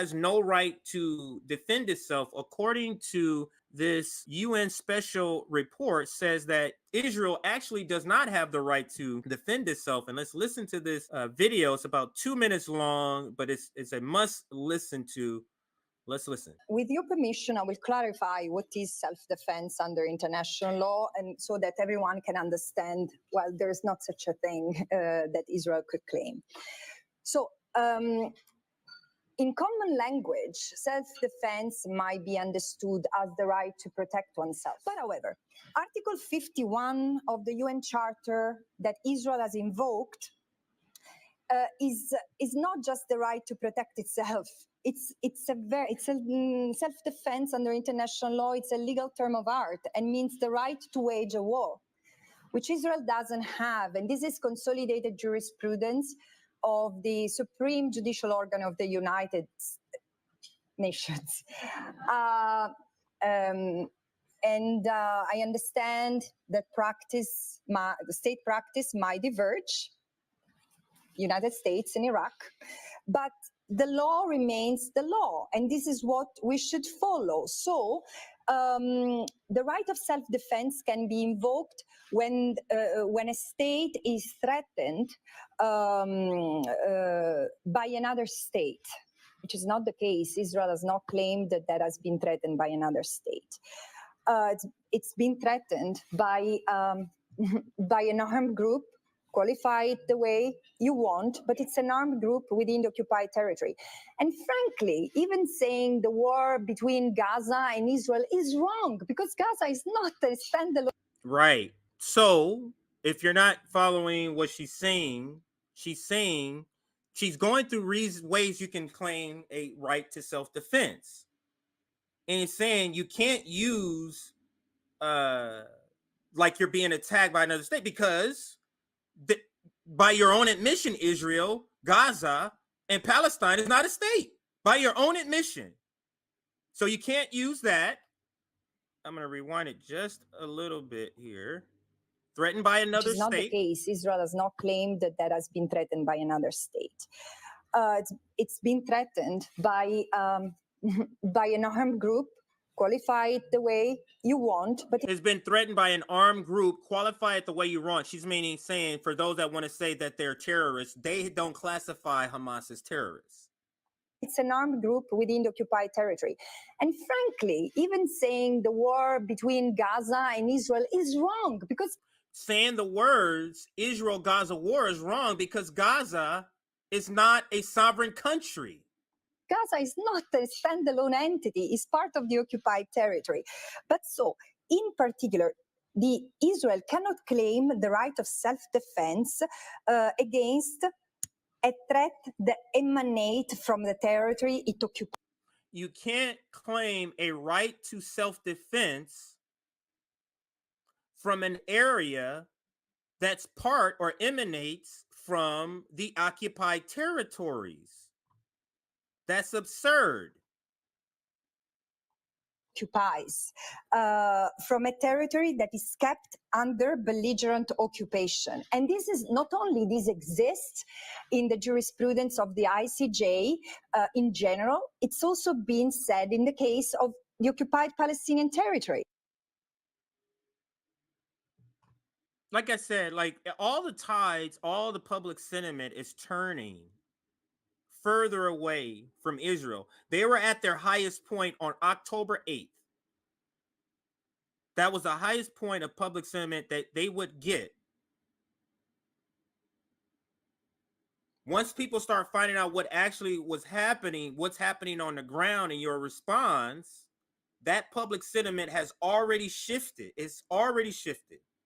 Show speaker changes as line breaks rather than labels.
has no right to defend itself, according to this UN special report, says that Israel actually does not have the right to defend itself. And let's listen to this video. It's about 2 minutes long, but it's a must listen to. Let's listen.
With your permission, I will clarify what is self-defense under international law, and so that everyone can understand, well, there is not such a thing that Israel could claim. So, in common language, self-defense might be understood as the right to protect oneself. But however, Article 51 of the UN Charter that Israel has invoked is not just the right to protect itself. It's self-defense under international law. It's a legal term of art and means the right to wage a war, which Israel doesn't have. And this is consolidated jurisprudence of the supreme judicial organ of the United Nations. I understand that the state practice might diverge, United States and Iraq, but the law remains the law, and this is what we should follow. So the right of self-defense can be invoked when a state is threatened by another state, which is not the case. Israel has not claimed that has been threatened by another state. It's been threatened by an armed group. Qualify it the way you want, but it's an armed group within the occupied territory. And frankly, even saying the war between Gaza and Israel is wrong, because Gaza is not a standalone.
Right. So if you're not following what she's saying she's going through ways you can claim a right to self-defense. And it's saying you can't use like you're being attacked by another state, because by your own admission, Israel, Gaza, and Palestine is not a state, by your own admission. So you can't use that. I'm going to rewind it just a little bit here. Threatened by another state.
Which is not the case. Israel has not claimed that has been threatened by another state. It's been threatened by an armed group. Qualify it the way you want, but
it's been threatened by an armed group. Qualify it the way you want. She's saying for those that want to say that they're terrorists, they don't classify Hamas as terrorists.
It's an armed group within the occupied territory. And frankly, even saying the war between Gaza and Israel is wrong, because
saying the words Israel-Gaza war is wrong because Gaza is not a sovereign country.
Gaza is not a standalone entity, it's part of the occupied territory. But so, in particular, Israel cannot claim the right of self-defense against a threat that emanates from the territory it occupies.
You can't claim a right to self-defense from an area that's part or emanates from the occupied territories. That's absurd.
Occupies from a territory that is kept under belligerent occupation. And this is not only this exists in the jurisprudence of the ICJ in general, it's also been said in the case of the occupied Palestinian territory.
Like I said, like all the tides, all the public sentiment is turning further away from Israel. They were at their highest point on October 8th. That was the highest point of public sentiment that they would get. Once people start finding out what actually was happening, what's happening on the ground, and your response, that public sentiment has already shifted. It's already shifted.